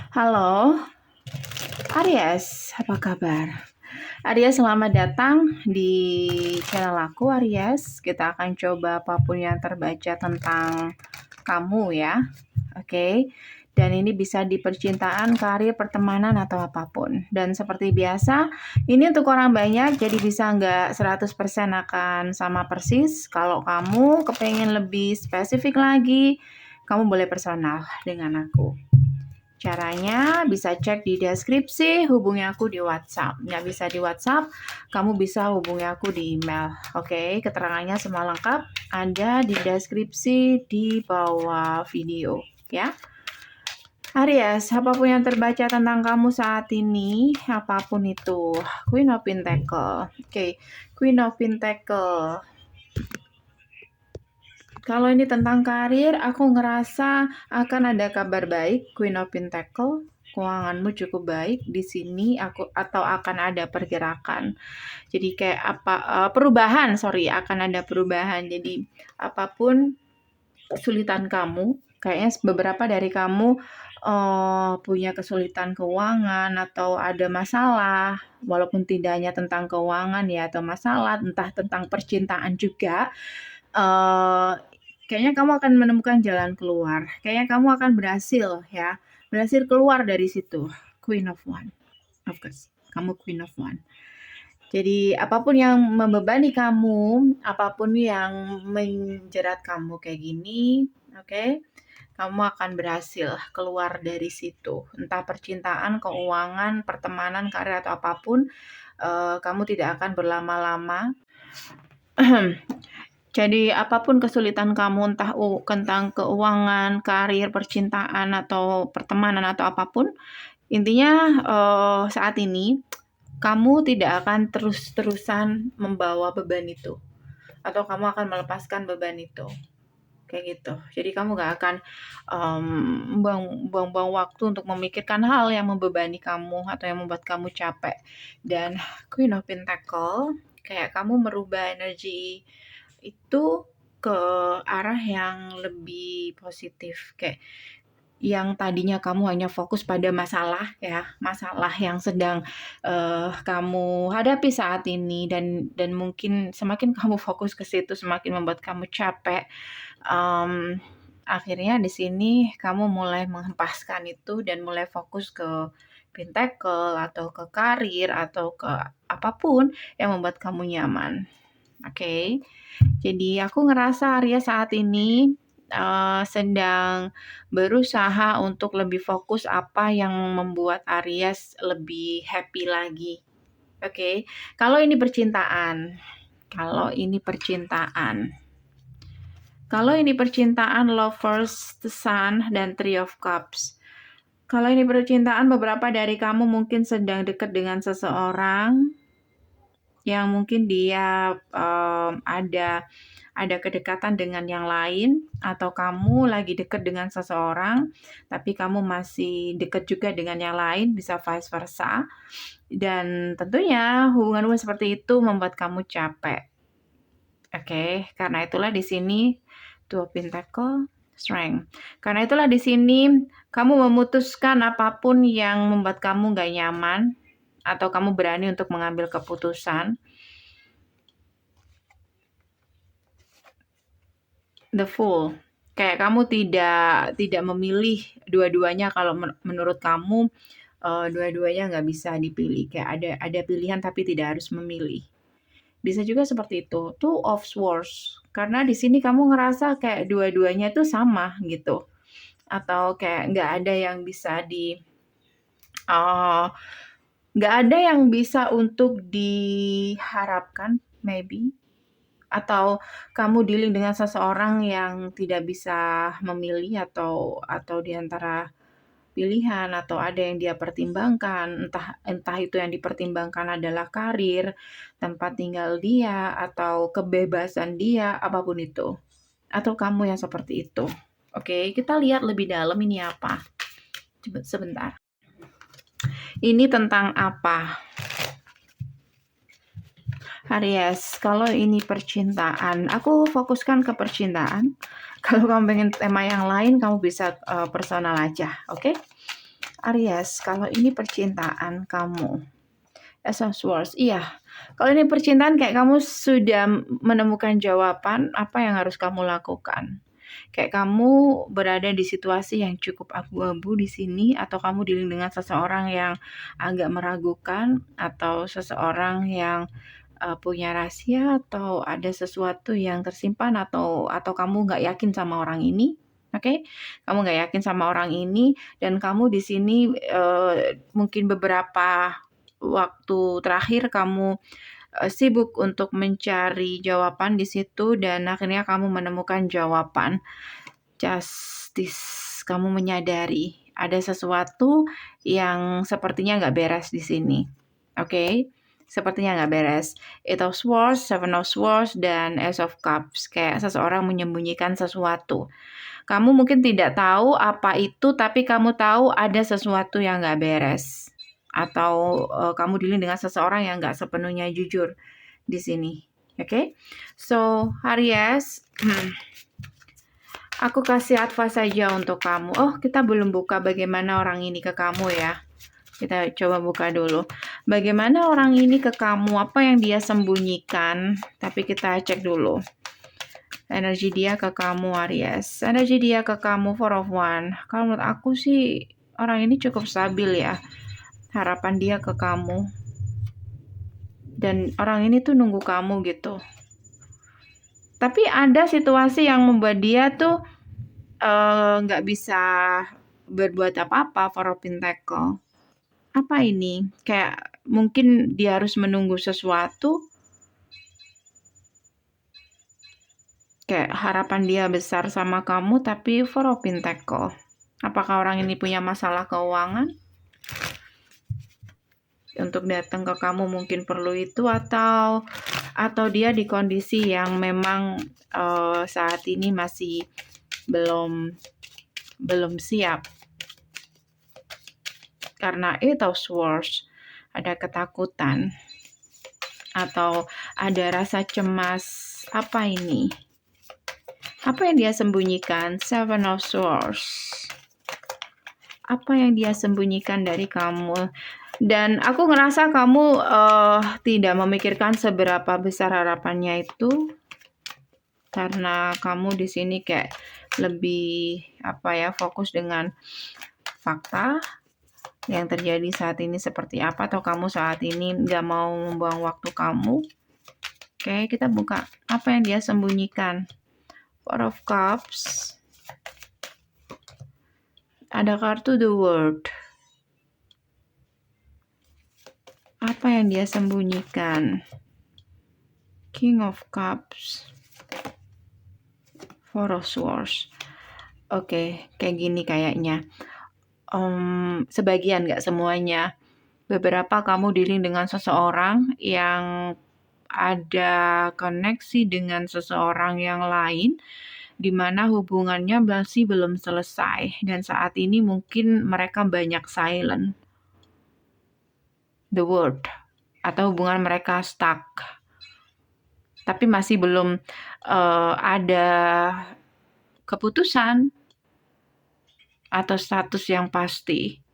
Halo, Aries, apa kabar? Aries, selamat datang di channel aku, Aries. Kita akan coba apapun yang terbaca tentang kamu ya, oke? Dan ini bisa di percintaan, karir, pertemanan, atau apapun. Dan seperti biasa, ini untuk orang banyak, jadi bisa nggak 100% akan sama persis. Kalau kamu kepengen lebih spesifik lagi, kamu boleh personal dengan aku. Caranya bisa cek di deskripsi, hubungi aku di WhatsApp. Nggak bisa di WhatsApp, kamu bisa hubungi aku di email. Oke, keterangannya semua lengkap ada di deskripsi di bawah video ya. Aries, apapun yang terbaca tentang kamu saat ini, apapun itu, Queen of Pentacle. Oke, Queen of Pentacle. Kalau ini tentang karir, aku ngerasa akan ada kabar baik, Queen of Pentacle. Keuanganmu cukup baik di sini atau akan ada pergerakan. Jadi kayak perubahan, akan ada perubahan. Jadi apapun kesulitan kamu, kayaknya beberapa dari kamu punya kesulitan keuangan atau ada masalah, walaupun tidak hanya tentang keuangan ya atau masalah, entah tentang percintaan juga. Kayaknya kamu akan menemukan jalan keluar. Kayaknya kamu akan berhasil ya. Berhasil keluar dari situ. Queen of One. Of course. Kamu Queen of One. Jadi apapun yang membebani kamu, apapun yang menjerat kamu kayak gini, oke? Kamu akan berhasil keluar dari situ. Entah percintaan, keuangan, pertemanan, karir atau apapun, kamu tidak akan berlama-lama. Jadi apapun kesulitan kamu, entah tentang keuangan, karir, percintaan, atau pertemanan, atau apapun, intinya saat ini kamu tidak akan terus-terusan membawa beban itu. Atau kamu akan melepaskan beban itu. Kayak gitu. Jadi kamu gak akan buang-buang waktu untuk memikirkan hal yang membebani kamu atau yang membuat kamu capek. Dan Queen of Pentacle, kayak kamu merubah energi itu ke arah yang lebih positif, kayak yang tadinya kamu hanya fokus pada masalah ya, masalah yang sedang kamu hadapi saat ini, dan mungkin semakin kamu fokus ke situ semakin membuat kamu capek. Akhirnya di sini kamu mulai menghempaskan itu dan mulai fokus ke Pentacle atau ke karir atau ke apapun yang membuat kamu nyaman. Oke. Jadi aku ngerasa Arya saat ini sedang berusaha untuk lebih fokus apa yang membuat Aries lebih happy lagi. Oke. Kalau ini percintaan. Kalau ini percintaan, Lovers, The Sun, dan Three of Cups. Kalau ini percintaan, beberapa dari kamu mungkin sedang dekat dengan seseorang yang mungkin dia ada kedekatan dengan yang lain, atau kamu lagi dekat dengan seseorang tapi kamu masih dekat juga dengan yang lain, bisa vice versa. Dan tentunya hubungan seperti itu membuat kamu capek. Oke, karena itulah di sini Two of Pentacle, Strength. Karena itulah di sini kamu memutuskan apapun yang membuat kamu gak nyaman, atau kamu berani untuk mengambil keputusan. The Fool. Kayak kamu tidak memilih dua-duanya. Kalau menurut kamu dua-duanya nggak bisa dipilih. Kayak ada pilihan tapi tidak harus memilih. Bisa juga seperti itu. Two of Swords. Karena di sini kamu ngerasa kayak dua-duanya itu sama gitu. Atau kayak nggak ada yang bisa nggak ada yang bisa untuk diharapkan, maybe. Atau kamu dealing dengan seseorang yang tidak bisa memilih, atau di antara pilihan, atau ada yang dia pertimbangkan, entah itu yang dipertimbangkan adalah karir, tempat tinggal dia, atau kebebasan dia, apapun itu. Atau kamu yang seperti itu. Oke, kita lihat lebih dalam ini apa. Coba sebentar. Ini tentang apa? Aries, kalau ini percintaan, aku fokuskan ke percintaan. Kalau kamu pengen tema yang lain, kamu bisa personal aja, oke? Aries, kalau ini percintaan kamu. As of Swords, iya. Kalau ini percintaan kayak kamu sudah menemukan jawaban apa yang harus kamu lakukan. Kayak kamu berada di situasi yang cukup abu-abu di sini, atau kamu dealing dengan seseorang yang agak meragukan, atau seseorang yang punya rahasia, atau ada sesuatu yang tersimpan, atau kamu nggak yakin sama orang ini. Oke, kamu nggak yakin sama orang ini, dan kamu di sini mungkin beberapa waktu terakhir kamu sibuk untuk mencari jawaban di situ, dan akhirnya kamu menemukan jawaban. Justice, kamu menyadari ada sesuatu yang sepertinya nggak beres di sini. Oke, sepertinya nggak beres. Eight of Swords, Seven of Swords, dan Ace of Cups. Kayak seseorang menyembunyikan sesuatu. Kamu mungkin tidak tahu apa itu, tapi kamu tahu ada sesuatu yang nggak beres. Atau kamu dealing dengan seseorang yang nggak sepenuhnya jujur di sini. Oke, so Aries, aku kasih advice saja untuk kamu. Oh, kita belum buka bagaimana orang ini ke kamu ya. Kita coba buka dulu. Bagaimana orang ini ke kamu, apa yang dia sembunyikan. Tapi kita cek dulu. Energi dia ke kamu, Aries. Energi dia ke kamu, Four of Wands. Kalau menurut aku sih, orang ini cukup stabil ya. Harapan dia ke kamu. Dan orang ini tuh nunggu kamu gitu. Tapi ada situasi yang membuat dia tuh nggak bisa berbuat apa-apa, Four of Pentacles. Apa ini? Kayak mungkin dia harus menunggu sesuatu. Kayak harapan dia besar sama kamu, tapi Four of Pentacles. Apakah orang ini punya masalah keuangan? Untuk datang ke kamu mungkin perlu itu, atau dia di kondisi yang memang saat ini masih belum siap. Karena Eight of Swords, ada ketakutan atau ada rasa cemas. Apa ini? Apa yang dia sembunyikan? Seven of Swords. Apa yang dia sembunyikan dari kamu? Dan aku ngerasa kamu tidak memikirkan seberapa besar harapannya itu, karena kamu di sini kayak lebih fokus dengan fakta yang terjadi saat ini seperti apa, atau kamu saat ini nggak mau membuang waktu kamu. Oke, kita buka apa yang dia sembunyikan. Four of Cups. Ada kartu The World. Apa yang dia sembunyikan? King of Cups. Four of Swords. Oke, kayak gini kayaknya. Sebagian, nggak semuanya. Beberapa kamu dealing dengan seseorang yang ada koneksi dengan seseorang yang lain, di mana hubungannya masih belum selesai, dan saat ini mungkin mereka banyak silent. The World, atau hubungan mereka stuck, tapi masih belum ada keputusan atau status yang pasti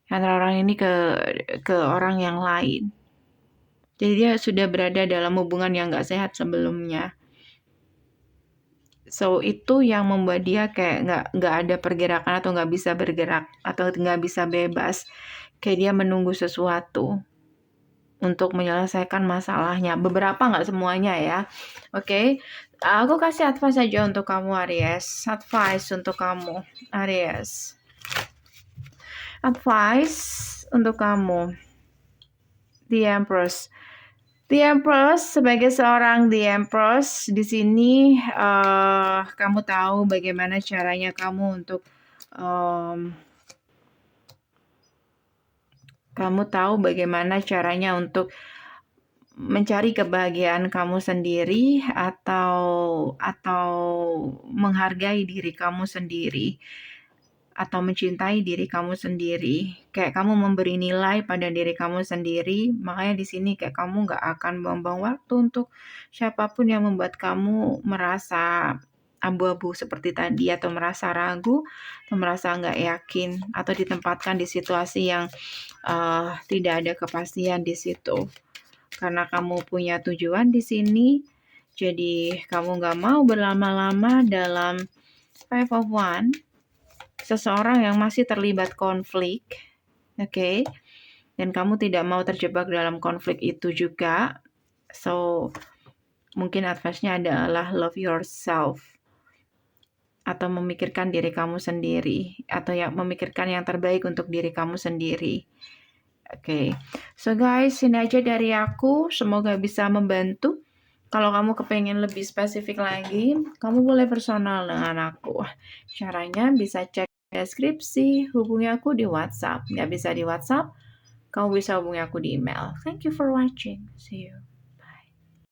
antara orang ini ke orang yang lain. Jadi dia sudah berada dalam hubungan yang gak sehat sebelumnya. So itu yang membuat dia kayak nggak ada pergerakan, atau nggak bisa bergerak, atau nggak bisa bebas. Kayak dia menunggu sesuatu untuk menyelesaikan masalahnya. Beberapa, nggak semuanya ya. Oke, aku kasih advice saja untuk kamu, Aries. Advice untuk kamu, Aries. Advice untuk kamu. The Empress. The Empress, sebagai seorang The Empress di sini, kamu tahu bagaimana caranya kamu untuk mencari kebahagiaan kamu sendiri, atau menghargai diri kamu sendiri, atau mencintai diri kamu sendiri. Kayak kamu memberi nilai pada diri kamu sendiri. Makanya di sini kayak kamu nggak akan buang-buang waktu untuk siapapun yang membuat kamu merasa abu-abu seperti tadi, atau merasa ragu, atau merasa nggak yakin, atau ditempatkan di situasi yang tidak ada kepastian di situ. Karena kamu punya tujuan di sini, jadi kamu nggak mau berlama-lama dalam Five of Wands, seseorang yang masih terlibat konflik, oke? Dan kamu tidak mau terjebak dalam konflik itu juga. So, mungkin advice-nya adalah love yourself, atau memikirkan diri kamu sendiri, atau memikirkan yang terbaik untuk diri kamu sendiri. Oke. So guys, ini aja dari aku. Semoga bisa membantu. Kalau kamu kepengen lebih spesifik lagi, kamu boleh personal dengan aku. Caranya bisa cek deskripsi, hubungi aku di WhatsApp. Nggak bisa di WhatsApp, kamu bisa hubungi aku di email. Thank you for watching. See you.